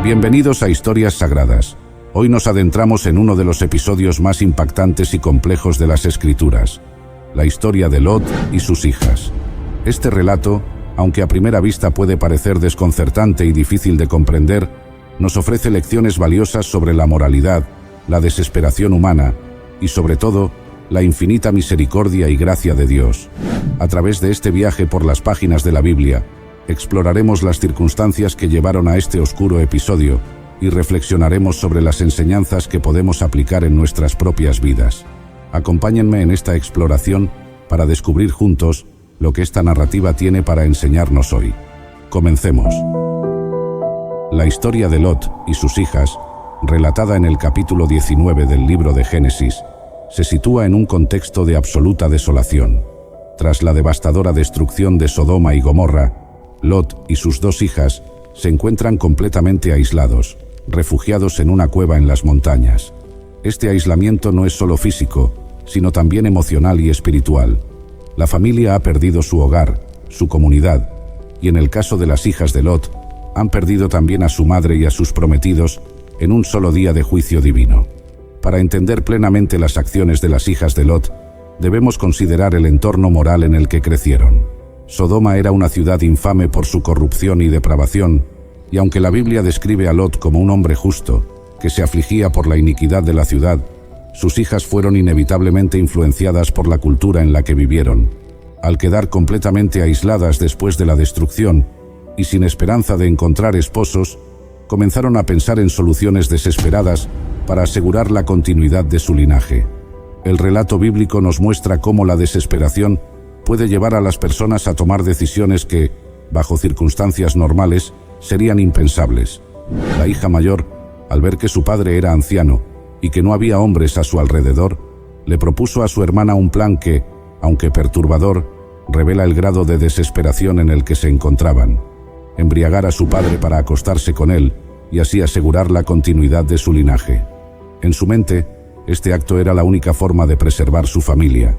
Bienvenidos a Historias Sagradas. Hoy nos adentramos en uno de los episodios más impactantes y complejos de las Escrituras, la historia de Lot y sus hijas. Este relato, aunque a primera vista puede parecer desconcertante y difícil de comprender, nos ofrece lecciones valiosas sobre la moralidad, la desesperación humana y, sobre todo, la infinita misericordia y gracia de Dios. A través de este viaje por las páginas de la Biblia, exploraremos las circunstancias que llevaron a este oscuro episodio y reflexionaremos sobre las enseñanzas que podemos aplicar en nuestras propias vidas. Acompáñenme en esta exploración para descubrir juntos lo que esta narrativa tiene para enseñarnos hoy. Comencemos. La historia de Lot y sus hijas, relatada en el capítulo 19 del libro de Génesis, se sitúa en un contexto de absoluta desolación. Tras la devastadora destrucción de Sodoma y Gomorra, Lot y sus dos hijas se encuentran completamente aislados, refugiados en una cueva en las montañas. Este aislamiento no es solo físico, sino también emocional y espiritual. La familia ha perdido su hogar, su comunidad, y en el caso de las hijas de Lot, han perdido también a su madre y a sus prometidos en un solo día de juicio divino. Para entender plenamente las acciones de las hijas de Lot, debemos considerar el entorno moral en el que crecieron. Sodoma era una ciudad infame por su corrupción y depravación, y aunque la Biblia describe a Lot como un hombre justo, que se afligía por la iniquidad de la ciudad, sus hijas fueron inevitablemente influenciadas por la cultura en la que vivieron. Al quedar completamente aisladas después de la destrucción, y sin esperanza de encontrar esposos, comenzaron a pensar en soluciones desesperadas para asegurar la continuidad de su linaje. El relato bíblico nos muestra cómo la desesperación puede llevar a las personas a tomar decisiones que, bajo circunstancias normales, serían impensables. La hija mayor, al ver que su padre era anciano y que no había hombres a su alrededor, le propuso a su hermana un plan que, aunque perturbador, revela el grado de desesperación en el que se encontraban: embriagar a su padre para acostarse con él y así asegurar la continuidad de su linaje. En su mente, este acto era la única forma de preservar su familia,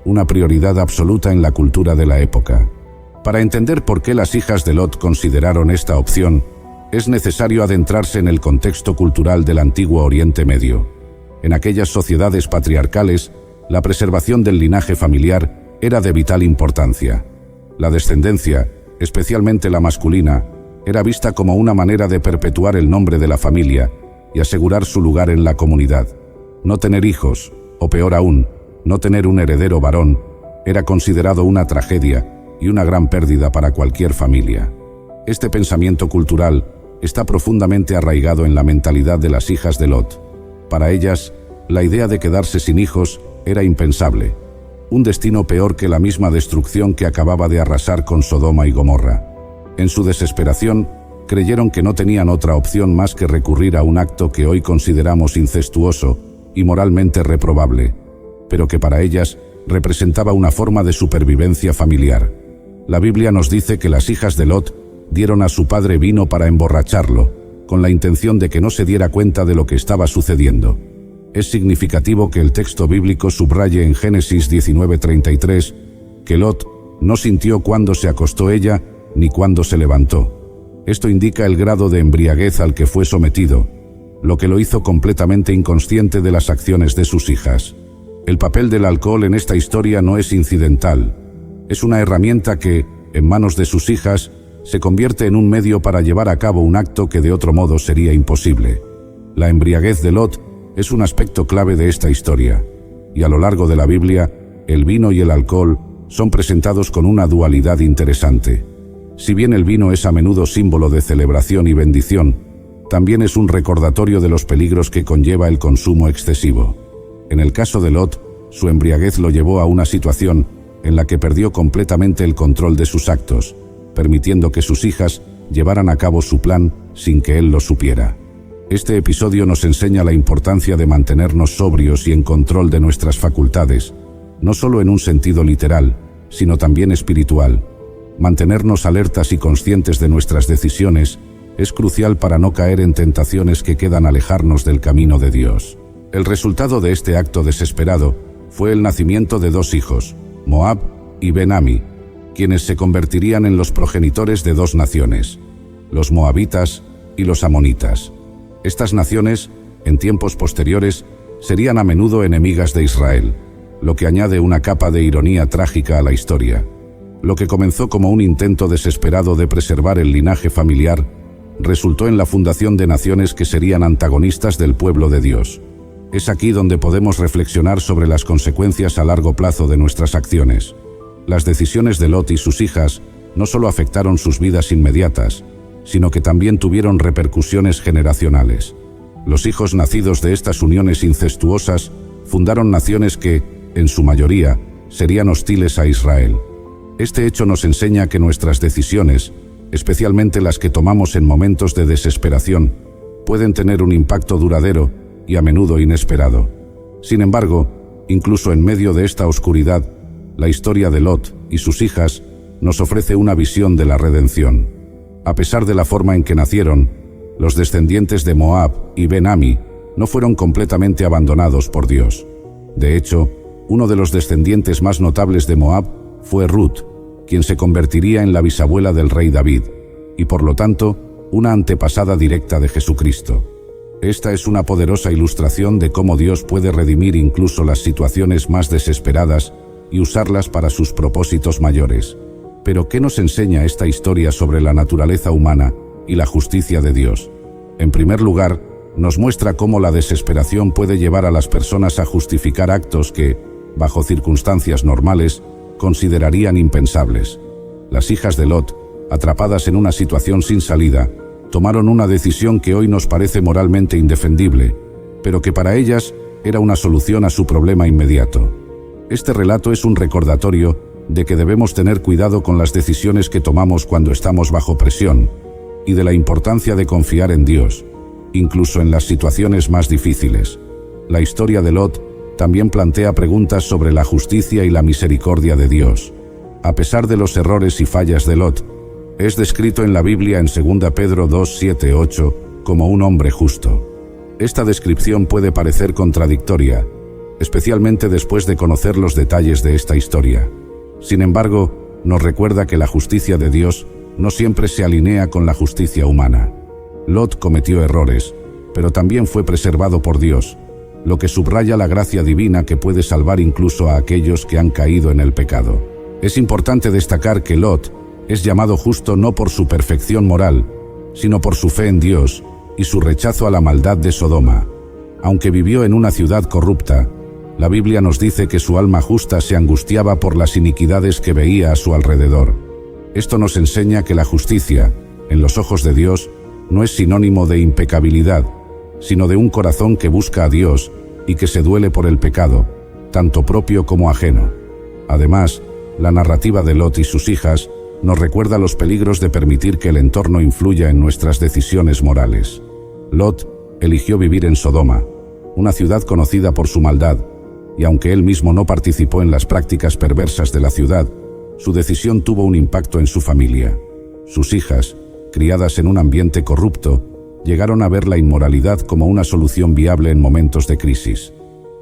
una prioridad absoluta en la cultura de la época. Para entender por qué las hijas de Lot consideraron esta opción, es necesario adentrarse en el contexto cultural del antiguo Oriente Medio. En aquellas sociedades patriarcales, la preservación del linaje familiar era de vital importancia. La descendencia, especialmente la masculina, era vista como una manera de perpetuar el nombre de la familia y asegurar su lugar en la comunidad. No tener hijos, o peor aún, no tener un heredero varón, era considerado una tragedia y una gran pérdida para cualquier familia. Este pensamiento cultural está profundamente arraigado en la mentalidad de las hijas de Lot. Para ellas, la idea de quedarse sin hijos era impensable, un destino peor que la misma destrucción que acababa de arrasar con Sodoma y Gomorra. En su desesperación, creyeron que no tenían otra opción más que recurrir a un acto que hoy consideramos incestuoso y moralmente reprobable, pero que para ellas representaba una forma de supervivencia familiar. La Biblia nos dice que las hijas de Lot dieron a su padre vino para emborracharlo, con la intención de que no se diera cuenta de lo que estaba sucediendo. Es significativo que el texto bíblico subraye en Génesis 19:33 que Lot no sintió cuándo se acostó ella ni cuándo se levantó. Esto indica el grado de embriaguez al que fue sometido, lo que lo hizo completamente inconsciente de las acciones de sus hijas. El papel del alcohol en esta historia no es incidental. Es una herramienta que, en manos de sus hijas, se convierte en un medio para llevar a cabo un acto que de otro modo sería imposible. La embriaguez de Lot es un aspecto clave de esta historia, y a lo largo de la Biblia, el vino y el alcohol son presentados con una dualidad interesante. Si bien el vino es a menudo símbolo de celebración y bendición, también es un recordatorio de los peligros que conlleva el consumo excesivo. En el caso de Lot, su embriaguez lo llevó a una situación en la que perdió completamente el control de sus actos, permitiendo que sus hijas llevaran a cabo su plan sin que él lo supiera. Este episodio nos enseña la importancia de mantenernos sobrios y en control de nuestras facultades, no solo en un sentido literal, sino también espiritual. Mantenernos alertas y conscientes de nuestras decisiones es crucial para no caer en tentaciones que quedan alejarnos del camino de Dios. El resultado de este acto desesperado fue el nacimiento de dos hijos, Moab y Ben-Ami, quienes se convertirían en los progenitores de dos naciones, los moabitas y los amonitas. Estas naciones, en tiempos posteriores, serían a menudo enemigas de Israel, lo que añade una capa de ironía trágica a la historia. Lo que comenzó como un intento desesperado de preservar el linaje familiar, resultó en la fundación de naciones que serían antagonistas del pueblo de Dios. Es aquí donde podemos reflexionar sobre las consecuencias a largo plazo de nuestras acciones. Las decisiones de Lot y sus hijas no solo afectaron sus vidas inmediatas, sino que también tuvieron repercusiones generacionales. Los hijos nacidos de estas uniones incestuosas fundaron naciones que, en su mayoría, serían hostiles a Israel. Este hecho nos enseña que nuestras decisiones, especialmente las que tomamos en momentos de desesperación, pueden tener un impacto duradero y a menudo inesperado. Sin embargo, incluso en medio de esta oscuridad, la historia de Lot y sus hijas nos ofrece una visión de la redención. A pesar de la forma en que nacieron, los descendientes de Moab y Ben-Ami no fueron completamente abandonados por Dios. De hecho, uno de los descendientes más notables de Moab fue Ruth, quien se convertiría en la bisabuela del rey David, y por lo tanto, una antepasada directa de Jesucristo. Esta es una poderosa ilustración de cómo Dios puede redimir incluso las situaciones más desesperadas y usarlas para sus propósitos mayores. Pero, ¿qué nos enseña esta historia sobre la naturaleza humana y la justicia de Dios? En primer lugar, nos muestra cómo la desesperación puede llevar a las personas a justificar actos que, bajo circunstancias normales, considerarían impensables. Las hijas de Lot, atrapadas en una situación sin salida, tomaron una decisión que hoy nos parece moralmente indefendible, pero que para ellas era una solución a su problema inmediato. Este relato es un recordatorio de que debemos tener cuidado con las decisiones que tomamos cuando estamos bajo presión, y de la importancia de confiar en Dios, incluso en las situaciones más difíciles. La historia de Lot también plantea preguntas sobre la justicia y la misericordia de Dios. A pesar de los errores y fallas de Lot, es descrito en la Biblia en 2 Pedro 2, 7, 8 como un hombre justo. Esta descripción puede parecer contradictoria, especialmente después de conocer los detalles de esta historia. Sin embargo, nos recuerda que la justicia de Dios no siempre se alinea con la justicia humana. Lot cometió errores, pero también fue preservado por Dios, lo que subraya la gracia divina que puede salvar incluso a aquellos que han caído en el pecado. Es importante destacar que Lot es llamado justo no por su perfección moral, sino por su fe en Dios y su rechazo a la maldad de Sodoma. Aunque vivió en una ciudad corrupta, la Biblia nos dice que su alma justa se angustiaba por las iniquidades que veía a su alrededor. Esto nos enseña que la justicia, en los ojos de Dios, no es sinónimo de impecabilidad, sino de un corazón que busca a Dios y que se duele por el pecado, tanto propio como ajeno. Además, la narrativa de Lot y sus hijas nos recuerda los peligros de permitir que el entorno influya en nuestras decisiones morales. Lot eligió vivir en Sodoma, una ciudad conocida por su maldad, y aunque él mismo no participó en las prácticas perversas de la ciudad, su decisión tuvo un impacto en su familia. Sus hijas, criadas en un ambiente corrupto, llegaron a ver la inmoralidad como una solución viable en momentos de crisis.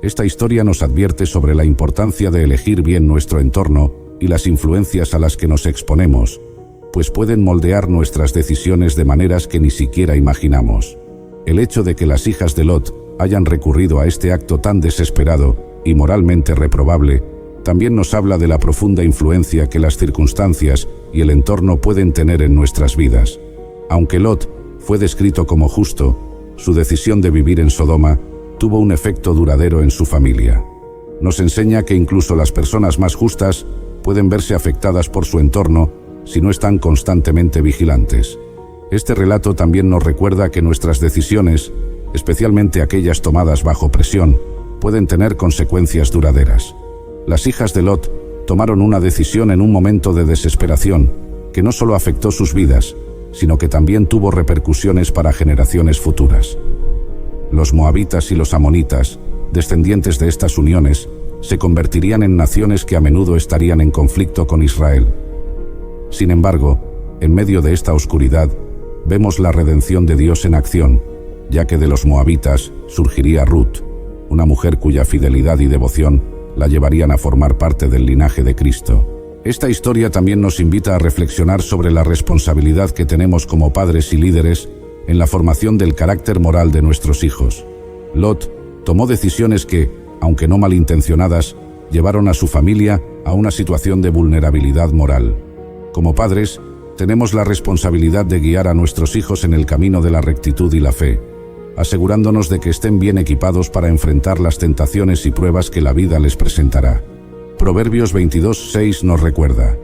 Esta historia nos advierte sobre la importancia de elegir bien nuestro entorno y las influencias a las que nos exponemos, pues pueden moldear nuestras decisiones de maneras que ni siquiera imaginamos. El hecho de que las hijas de Lot hayan recurrido a este acto tan desesperado y moralmente reprobable, también nos habla de la profunda influencia que las circunstancias y el entorno pueden tener en nuestras vidas. Aunque Lot fue descrito como justo, su decisión de vivir en Sodoma tuvo un efecto duradero en su familia. Nos enseña que incluso las personas más justas pueden verse afectadas por su entorno si no están constantemente vigilantes. Este relato también nos recuerda que nuestras decisiones, especialmente aquellas tomadas bajo presión, pueden tener consecuencias duraderas. Las hijas de Lot tomaron una decisión en un momento de desesperación que no solo afectó sus vidas, sino que también tuvo repercusiones para generaciones futuras. Los moabitas y los amonitas, descendientes de estas uniones, se convertirían en naciones que a menudo estarían en conflicto con Israel. Sin embargo, en medio de esta oscuridad, vemos la redención de Dios en acción, ya que de los moabitas surgiría Ruth, una mujer cuya fidelidad y devoción la llevarían a formar parte del linaje de Cristo. Esta historia también nos invita a reflexionar sobre la responsabilidad que tenemos como padres y líderes en la formación del carácter moral de nuestros hijos. Lot tomó decisiones que, aunque no malintencionadas, llevaron a su familia a una situación de vulnerabilidad moral. Como padres, tenemos la responsabilidad de guiar a nuestros hijos en el camino de la rectitud y la fe, asegurándonos de que estén bien equipados para enfrentar las tentaciones y pruebas que la vida les presentará. Proverbios 22:6 nos recuerda: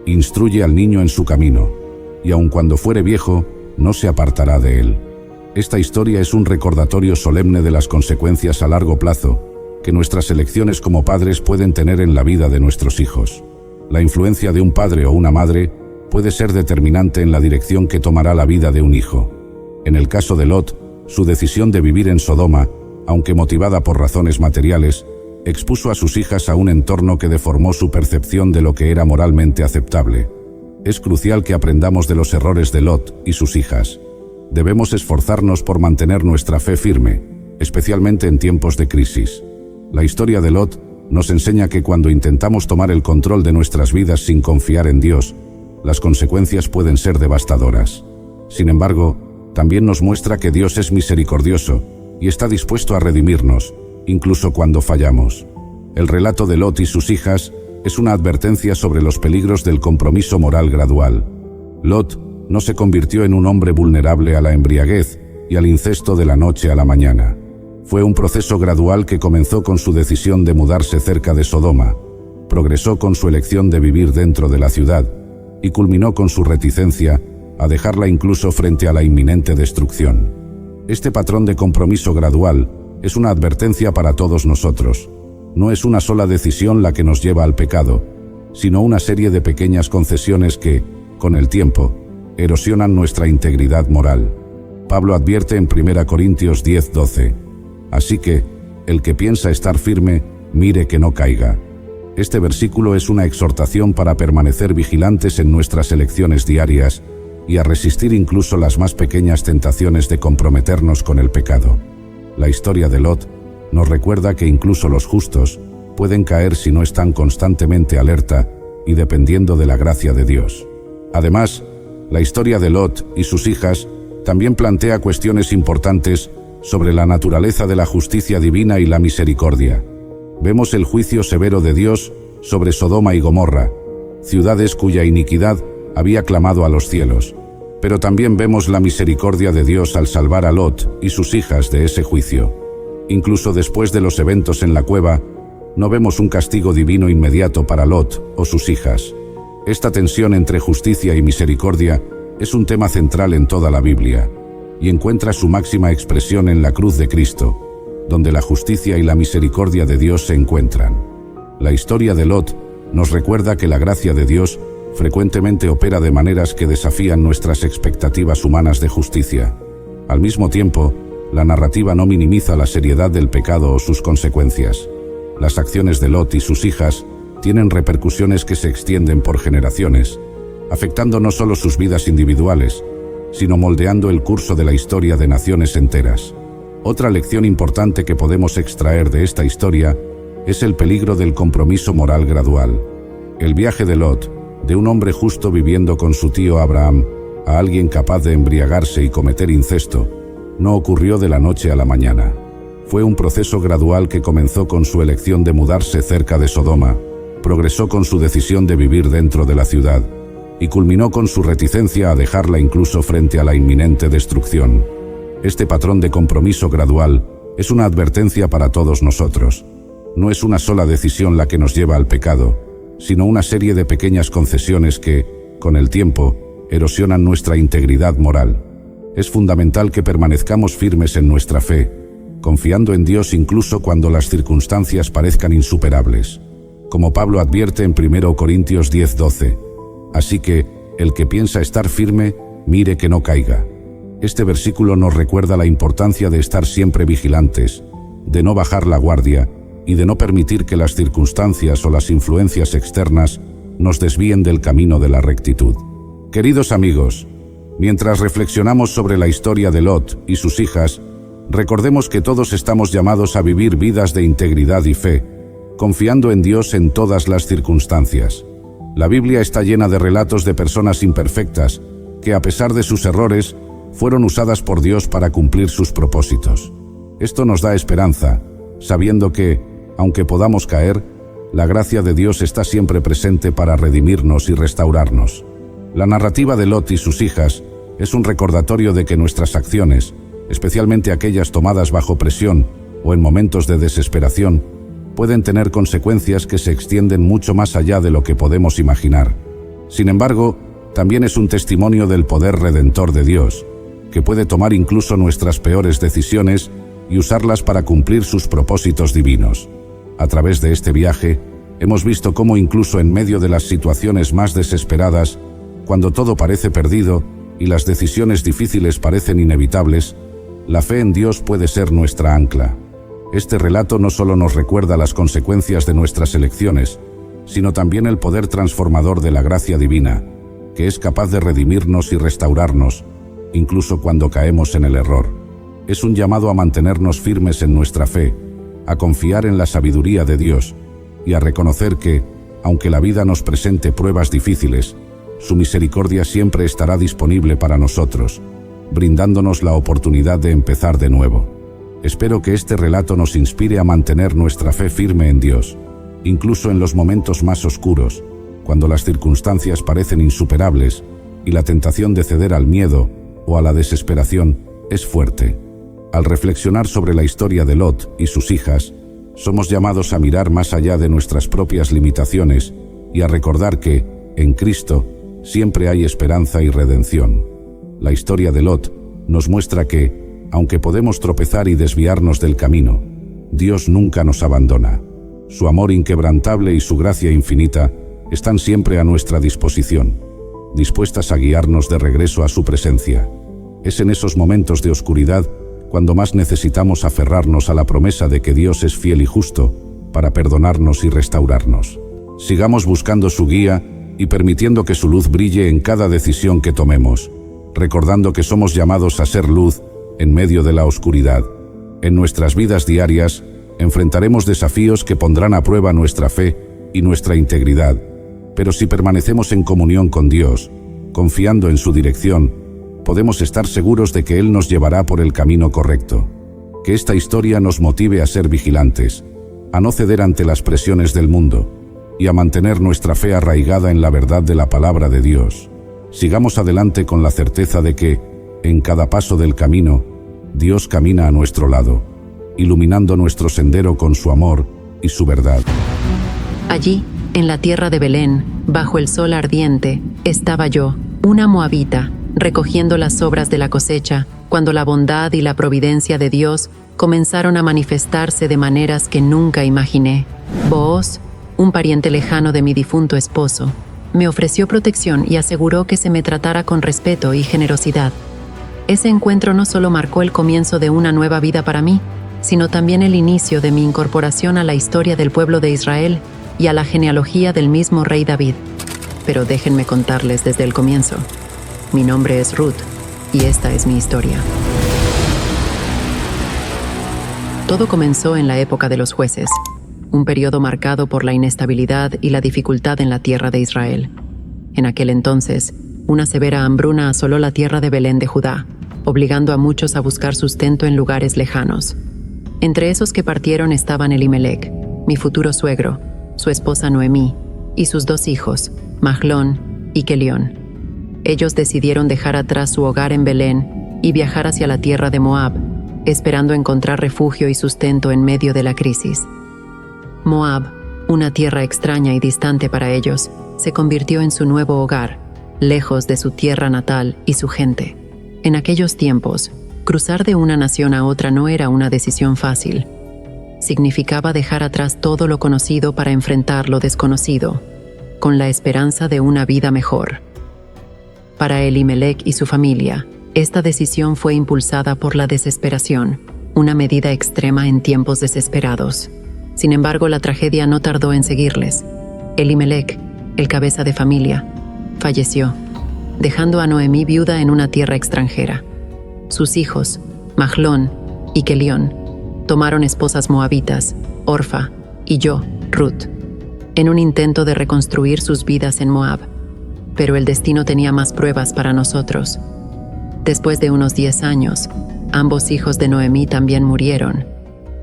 instruye al niño en su camino, y aun cuando fuere viejo, no se apartará de él. Esta historia es un recordatorio solemne de las consecuencias a largo plazo que nuestras elecciones como padres pueden tener en la vida de nuestros hijos. La influencia de un padre o una madre puede ser determinante en la dirección que tomará la vida de un hijo. En el caso de Lot, su decisión de vivir en Sodoma, aunque motivada por razones materiales, expuso a sus hijas a un entorno que deformó su percepción de lo que era moralmente aceptable. Es crucial que aprendamos de los errores de Lot y sus hijas. Debemos esforzarnos por mantener nuestra fe firme, especialmente en tiempos de crisis. La historia de Lot nos enseña que cuando intentamos tomar el control de nuestras vidas sin confiar en Dios, las consecuencias pueden ser devastadoras. Sin embargo, también nos muestra que Dios es misericordioso y está dispuesto a redimirnos, incluso cuando fallamos. El relato de Lot y sus hijas es una advertencia sobre los peligros del compromiso moral gradual. Lot no se convirtió en un hombre vulnerable a la embriaguez y al incesto de la noche a la mañana. Fue un proceso gradual que comenzó con su decisión de mudarse cerca de Sodoma, progresó con su elección de vivir dentro de la ciudad y culminó con su reticencia a dejarla incluso frente a la inminente destrucción. Este patrón de compromiso gradual es una advertencia para todos nosotros. No es una sola decisión la que nos lleva al pecado, sino una serie de pequeñas concesiones que, con el tiempo, erosionan nuestra integridad moral. Pablo advierte en 1 Corintios 10:12: así que, el que piensa estar firme, mire que no caiga. Este versículo es una exhortación para permanecer vigilantes en nuestras elecciones diarias y a resistir incluso las más pequeñas tentaciones de comprometernos con el pecado. La historia de Lot nos recuerda que incluso los justos pueden caer si no están constantemente alerta y dependiendo de la gracia de Dios. Además, la historia de Lot y sus hijas también plantea cuestiones importantes sobre la naturaleza de la justicia divina y la misericordia. Vemos el juicio severo de Dios sobre Sodoma y Gomorra, ciudades cuya iniquidad había clamado a los cielos, pero también vemos la misericordia de Dios al salvar a Lot y sus hijas de ese juicio. Incluso después de los eventos en la cueva, no vemos un castigo divino inmediato para Lot o sus hijas. Esta tensión entre justicia y misericordia es un tema central en toda la Biblia, y encuentra su máxima expresión en la cruz de Cristo, donde la justicia y la misericordia de Dios se encuentran. La historia de Lot nos recuerda que la gracia de Dios frecuentemente opera de maneras que desafían nuestras expectativas humanas de justicia. Al mismo tiempo, la narrativa no minimiza la seriedad del pecado o sus consecuencias. Las acciones de Lot y sus hijas tienen repercusiones que se extienden por generaciones, afectando no solo sus vidas individuales, sino moldeando el curso de la historia de naciones enteras. Otra lección importante que podemos extraer de esta historia es el peligro del compromiso moral gradual. El viaje de Lot, de un hombre justo viviendo con su tío Abraham, a alguien capaz de embriagarse y cometer incesto, no ocurrió de la noche a la mañana. Fue un proceso gradual que comenzó con su elección de mudarse cerca de Sodoma, progresó con su decisión de vivir dentro de la ciudad, y culminó con su reticencia a dejarla incluso frente a la inminente destrucción. Este patrón de compromiso gradual es una advertencia para todos nosotros. No es una sola decisión la que nos lleva al pecado, sino una serie de pequeñas concesiones que, con el tiempo, erosionan nuestra integridad moral. Es fundamental que permanezcamos firmes en nuestra fe, confiando en Dios incluso cuando las circunstancias parezcan insuperables. Como Pablo advierte en 1 Corintios 10:12, así que, el que piensa estar firme, mire que no caiga. Este versículo nos recuerda la importancia de estar siempre vigilantes, de no bajar la guardia y de no permitir que las circunstancias o las influencias externas nos desvíen del camino de la rectitud. Queridos amigos, mientras reflexionamos sobre la historia de Lot y sus hijas, recordemos que todos estamos llamados a vivir vidas de integridad y fe, confiando en Dios en todas las circunstancias. La Biblia está llena de relatos de personas imperfectas que, a pesar de sus errores, fueron usadas por Dios para cumplir sus propósitos. Esto nos da esperanza, sabiendo que, aunque podamos caer, la gracia de Dios está siempre presente para redimirnos y restaurarnos. La narrativa de Lot y sus hijas es un recordatorio de que nuestras acciones, especialmente aquellas tomadas bajo presión o en momentos de desesperación, pueden tener consecuencias que se extienden mucho más allá de lo que podemos imaginar. Sin embargo, también es un testimonio del poder redentor de Dios, que puede tomar incluso nuestras peores decisiones y usarlas para cumplir sus propósitos divinos. A través de este viaje, hemos visto cómo incluso en medio de las situaciones más desesperadas, cuando todo parece perdido y las decisiones difíciles parecen inevitables, la fe en Dios puede ser nuestra ancla. Este relato no solo nos recuerda las consecuencias de nuestras elecciones, sino también el poder transformador de la gracia divina, que es capaz de redimirnos y restaurarnos, incluso cuando caemos en el error. Es un llamado a mantenernos firmes en nuestra fe, a confiar en la sabiduría de Dios y a reconocer que, aunque la vida nos presente pruebas difíciles, su misericordia siempre estará disponible para nosotros, brindándonos la oportunidad de empezar de nuevo. Espero que este relato nos inspire a mantener nuestra fe firme en Dios, incluso en los momentos más oscuros, cuando las circunstancias parecen insuperables y la tentación de ceder al miedo o a la desesperación es fuerte. Al reflexionar sobre la historia de Lot y sus hijas, somos llamados a mirar más allá de nuestras propias limitaciones y a recordar que, en Cristo, siempre hay esperanza y redención. La historia de Lot nos muestra que, aunque podemos tropezar y desviarnos del camino, Dios nunca nos abandona. Su amor inquebrantable y su gracia infinita están siempre a nuestra disposición, dispuestas a guiarnos de regreso a su presencia. Es en esos momentos de oscuridad cuando más necesitamos aferrarnos a la promesa de que Dios es fiel y justo para perdonarnos y restaurarnos. Sigamos buscando su guía y permitiendo que su luz brille en cada decisión que tomemos, recordando que somos llamados a ser luz en medio de la oscuridad. En nuestras vidas diarias, enfrentaremos desafíos que pondrán a prueba nuestra fe y nuestra integridad, pero si permanecemos en comunión con Dios, confiando en su dirección, podemos estar seguros de que Él nos llevará por el camino correcto. Que esta historia nos motive a ser vigilantes, a no ceder ante las presiones del mundo y a mantener nuestra fe arraigada en la verdad de la palabra de Dios. Sigamos adelante con la certeza de que, en cada paso del camino, Dios camina a nuestro lado, iluminando nuestro sendero con su amor y su verdad. Allí, en la tierra de Belén, bajo el sol ardiente, estaba yo, una moabita, recogiendo las sobras de la cosecha, cuando la bondad y la providencia de Dios comenzaron a manifestarse de maneras que nunca imaginé. Booz, un pariente lejano de mi difunto esposo, me ofreció protección y aseguró que se me tratara con respeto y generosidad. Ese encuentro no solo marcó el comienzo de una nueva vida para mí, sino también el inicio de mi incorporación a la historia del pueblo de Israel y a la genealogía del mismo rey David. Pero déjenme contarles desde el comienzo. Mi nombre es Ruth, y esta es mi historia. Todo comenzó en la época de los jueces, un periodo marcado por la inestabilidad y la dificultad en la tierra de Israel. En aquel entonces, una severa hambruna asoló la tierra de Belén de Judá, obligando a muchos a buscar sustento en lugares lejanos. Entre esos que partieron estaban Elimelec, mi futuro suegro, su esposa Noemí, y sus 2 hijos, Mahlón y Kelión. Ellos decidieron dejar atrás su hogar en Belén y viajar hacia la tierra de Moab, esperando encontrar refugio y sustento en medio de la crisis. Moab, una tierra extraña y distante para ellos, se convirtió en su nuevo hogar, lejos de su tierra natal y su gente. En aquellos tiempos, cruzar de una nación a otra no era una decisión fácil. Significaba dejar atrás todo lo conocido para enfrentar lo desconocido, con la esperanza de una vida mejor. Para Elimelec y su familia, esta decisión fue impulsada por la desesperación, una medida extrema en tiempos desesperados. Sin embargo, la tragedia no tardó en seguirles. Elimelec, el cabeza de familia, falleció, dejando a Noemí viuda en una tierra extranjera. Sus hijos, Mahlón y Kelión, tomaron esposas moabitas, Orfa y yo, Ruth, en un intento de reconstruir sus vidas en Moab. Pero el destino tenía más pruebas para nosotros. Después de unos 10 años, ambos hijos de Noemí también murieron,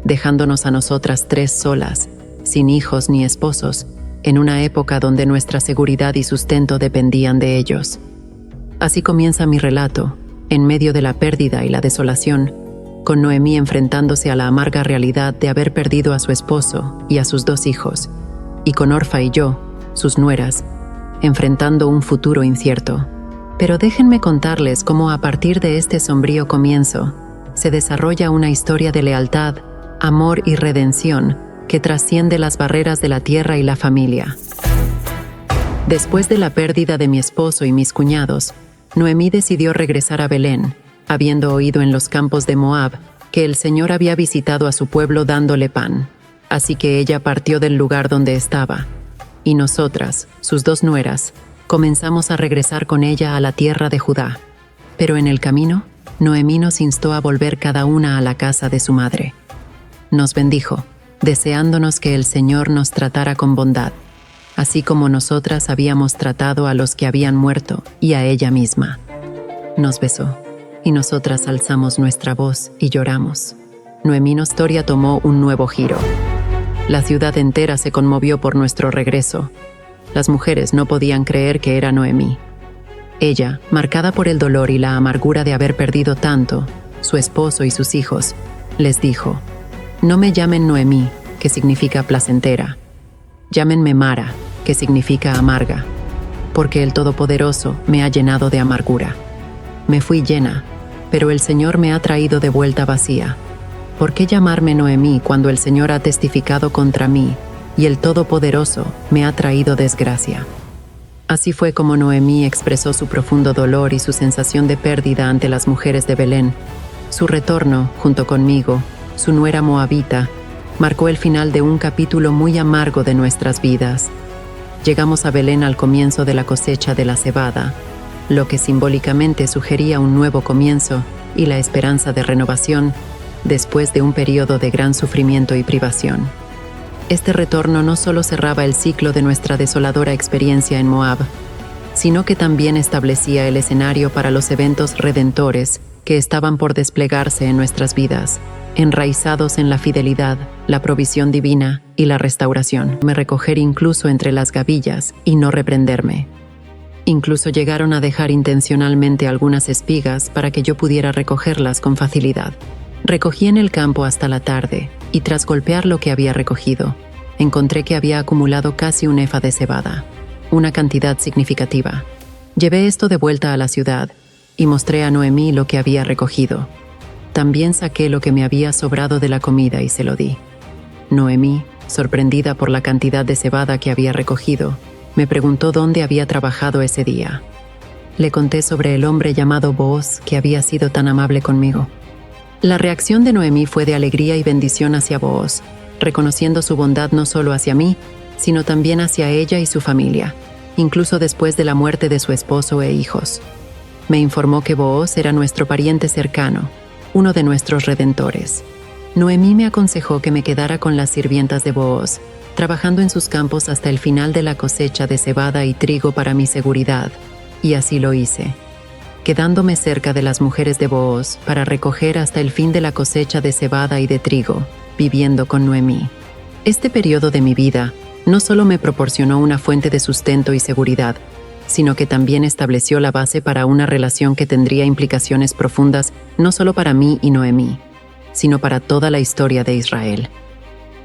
dejándonos a nosotras 3 solas, sin hijos ni esposos, en una época donde nuestra seguridad y sustento dependían de ellos. Así comienza mi relato, en medio de la pérdida y la desolación, con Noemí enfrentándose a la amarga realidad de haber perdido a su esposo y a sus 2 hijos, y con Orfa y yo, sus nueras, enfrentando un futuro incierto. Pero déjenme contarles cómo a partir de este sombrío comienzo, se desarrolla una historia de lealtad, amor y redención que trasciende las barreras de la tierra y la familia. Después de la pérdida de mi esposo y mis cuñados, Noemí decidió regresar a Belén, habiendo oído en los campos de Moab que el Señor había visitado a su pueblo dándole pan. Así que ella partió del lugar donde estaba, y nosotras, sus 2 nueras, comenzamos a regresar con ella a la tierra de Judá. Pero en el camino, Noemí nos instó a volver cada una a la casa de su madre. Nos bendijo, deseándonos que el Señor nos tratara con bondad, así como nosotras habíamos tratado a los que habían muerto y a ella misma. Nos besó, y nosotras alzamos nuestra voz y lloramos. Noemí's historia tomó un nuevo giro. La ciudad entera se conmovió por nuestro regreso. Las mujeres no podían creer que era Noemí. Ella, marcada por el dolor y la amargura de haber perdido tanto, su esposo y sus hijos, les dijo: «No me llamen Noemí, que significa placentera. Llámenme Mara, que significa amarga, porque el Todopoderoso me ha llenado de amargura. Me fui llena, pero el Señor me ha traído de vuelta vacía. ¿Por qué llamarme Noemí cuando el Señor ha testificado contra mí y el Todopoderoso me ha traído desgracia?» Así fue como Noemí expresó su profundo dolor y su sensación de pérdida ante las mujeres de Belén. Su retorno, junto conmigo, su nuera moabita, marcó el final de un capítulo muy amargo de nuestras vidas. Llegamos a Belén al comienzo de la cosecha de la cebada, lo que simbólicamente sugería un nuevo comienzo y la esperanza de renovación después de un periodo de gran sufrimiento y privación. Este retorno no solo cerraba el ciclo de nuestra desoladora experiencia en Moab, sino que también establecía el escenario para los eventos redentores que estaban por desplegarse en nuestras vidas, enraizados en la fidelidad, la provisión divina y la restauración. Me recoger incluso entre las gavillas y no reprenderme. Incluso llegaron a dejar intencionalmente algunas espigas para que yo pudiera recogerlas con facilidad. Recogí en el campo hasta la tarde, y tras golpear lo que había recogido, encontré que había acumulado casi un efa de cebada, una cantidad significativa. Llevé esto de vuelta a la ciudad, y mostré a Noemí lo que había recogido. También saqué lo que me había sobrado de la comida y se lo di. Noemí, sorprendida por la cantidad de cebada que había recogido, me preguntó dónde había trabajado ese día. Le conté sobre el hombre llamado Booz que había sido tan amable conmigo. La reacción de Noemí fue de alegría y bendición hacia Booz, reconociendo su bondad no solo hacia mí, sino también hacia ella y su familia, incluso después de la muerte de su esposo e hijos. Me informó que Booz era nuestro pariente cercano, uno de nuestros redentores. Noemí me aconsejó que me quedara con las sirvientas de Booz, trabajando en sus campos hasta el final de la cosecha de cebada y trigo para mi seguridad, y así lo hice, quedándome cerca de las mujeres de Booz para recoger hasta el fin de la cosecha de cebada y de trigo, viviendo con Noemí. Este periodo de mi vida no solo me proporcionó una fuente de sustento y seguridad, sino que también estableció la base para una relación que tendría implicaciones profundas no solo para mí y Noemí, sino para toda la historia de Israel.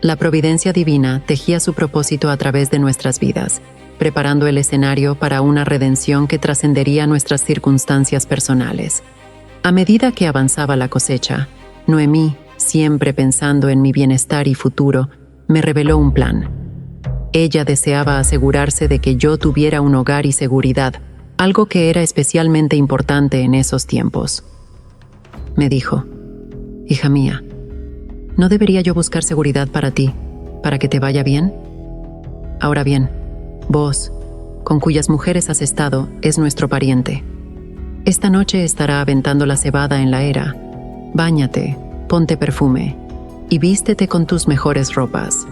La providencia divina tejía su propósito a través de nuestras vidas, preparando el escenario para una redención que trascendería nuestras circunstancias personales. A medida que avanzaba la cosecha, Noemí, siempre pensando en mi bienestar y futuro, me reveló un plan. Ella deseaba asegurarse de que yo tuviera un hogar y seguridad, algo que era especialmente importante en esos tiempos. Me dijo: «Hija mía, ¿no debería yo buscar seguridad para ti, para que te vaya bien? Ahora bien, Booz, con cuyas mujeres has estado, es nuestro pariente. Esta noche estará aventando la cebada en la era. Báñate, ponte perfume, y vístete con tus mejores ropas.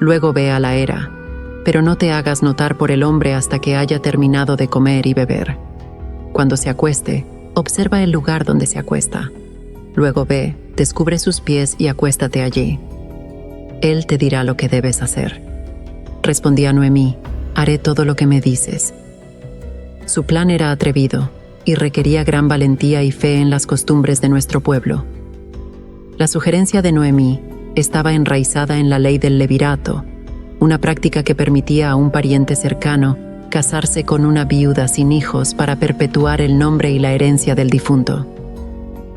Luego ve a la era, pero no te hagas notar por el hombre hasta que haya terminado de comer y beber. Cuando se acueste, Observa el lugar donde se acuesta. Luego ve, descubre sus pies y acuéstate allí. Él te dirá lo que debes hacer. Respondía Noemí: haré todo lo que me dices. Su plan era atrevido y requería gran valentía y fe en las costumbres de nuestro pueblo. La sugerencia de Noemí estaba enraizada en la ley del levirato, una práctica que permitía a un pariente cercano casarse con una viuda sin hijos para perpetuar el nombre y la herencia del difunto.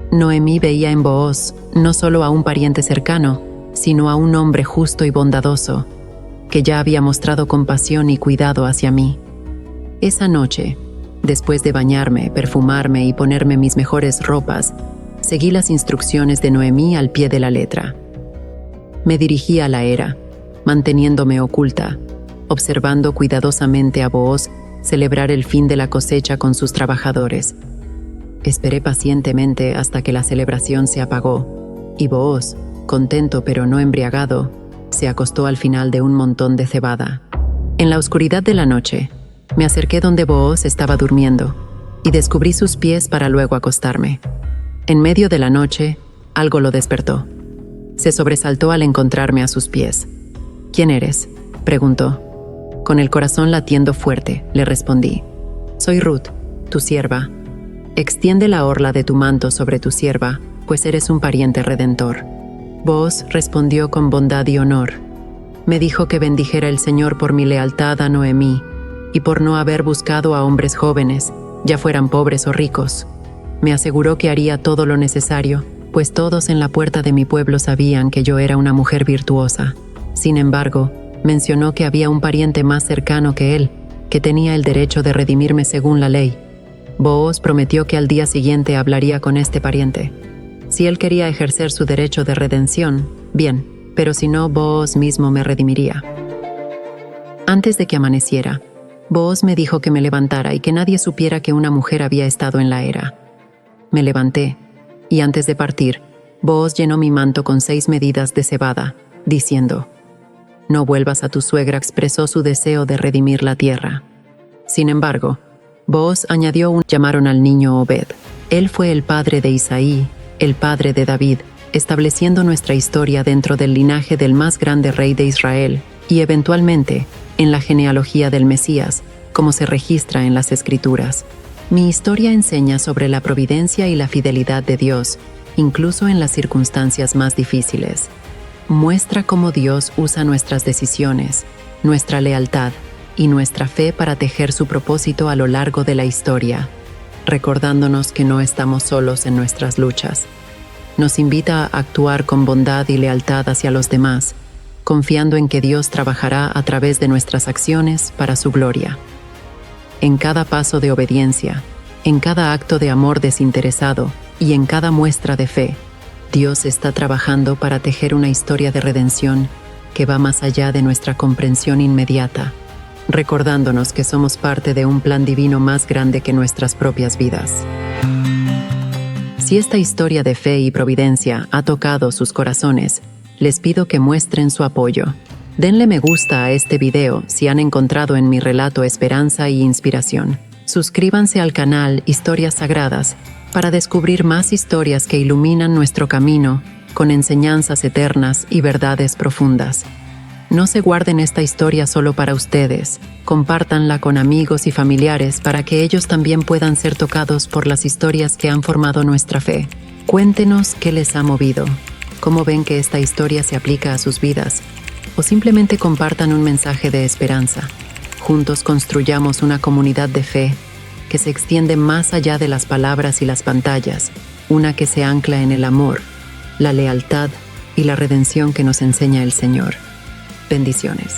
Noemí veía en Booz no solo a un pariente cercano, sino a un hombre justo y bondadoso, que ya había mostrado compasión y cuidado hacia mí. Esa noche, después de bañarme, perfumarme y ponerme mis mejores ropas, seguí las instrucciones de Noemí al pie de la letra. Me dirigí a la era, manteniéndome oculta, observando cuidadosamente a Booz celebrar el fin de la cosecha con sus trabajadores. Esperé pacientemente hasta que la celebración se apagó, y Booz, contento pero no embriagado, se acostó al final de un montón de cebada. En la oscuridad de la noche, me acerqué donde Booz estaba durmiendo, y descubrí sus pies para luego acostarme. En medio de la noche, algo lo despertó. Se sobresaltó al encontrarme a sus pies. «¿Quién eres?», preguntó. Con el corazón latiendo fuerte, le respondí: «Soy Ruth, tu sierva. Extiende la orla de tu manto sobre tu sierva, pues eres un pariente redentor». Booz respondió con bondad y honor. Me dijo que bendijera el Señor por mi lealtad a Noemí y por no haber buscado a hombres jóvenes, ya fueran pobres o ricos. Me aseguró que haría todo lo necesario, pues todos en la puerta de mi pueblo sabían que yo era una mujer virtuosa. Sin embargo, mencionó que había un pariente más cercano que él, que tenía el derecho de redimirme según la ley. Booz prometió que al día siguiente hablaría con este pariente. Si él quería ejercer su derecho de redención, bien, pero si no, Booz mismo me redimiría. Antes de que amaneciera, Booz me dijo que me levantara y que nadie supiera que una mujer había estado en la era. Me levanté, y antes de partir, Booz llenó mi manto con 6 medidas de cebada, diciendo: «No vuelvas a tu suegra», expresó su deseo de redimir la tierra. Sin embargo, Booz añadió llamaron al niño Obed. Él fue el padre de Isaí, el padre de David, estableciendo nuestra historia dentro del linaje del más grande rey de Israel y eventualmente en la genealogía del Mesías, como se registra en las Escrituras. Mi historia enseña sobre la providencia y la fidelidad de Dios, incluso en las circunstancias más difíciles. Muestra cómo Dios usa nuestras decisiones, nuestra lealtad y nuestra fe para tejer su propósito a lo largo de la historia, recordándonos que no estamos solos en nuestras luchas. Nos invita a actuar con bondad y lealtad hacia los demás, confiando en que Dios trabajará a través de nuestras acciones para su gloria. En cada paso de obediencia, en cada acto de amor desinteresado y en cada muestra de fe, Dios está trabajando para tejer una historia de redención que va más allá de nuestra comprensión inmediata, recordándonos que somos parte de un plan divino más grande que nuestras propias vidas. Si esta historia de fe y providencia ha tocado sus corazones, les pido que muestren su apoyo. Denle me gusta a este video si han encontrado en mi relato esperanza y inspiración. Suscríbanse al canal Historias Sagradas para descubrir más historias que iluminan nuestro camino con enseñanzas eternas y verdades profundas. No se guarden esta historia solo para ustedes, compártanla con amigos y familiares para que ellos también puedan ser tocados por las historias que han formado nuestra fe. Cuéntenos qué les ha movido, cómo ven que esta historia se aplica a sus vidas, o simplemente compartan un mensaje de esperanza. Juntos construyamos una comunidad de fe que se extiende más allá de las palabras y las pantallas, una que se ancla en el amor, la lealtad y la redención que nos enseña el Señor. Bendiciones.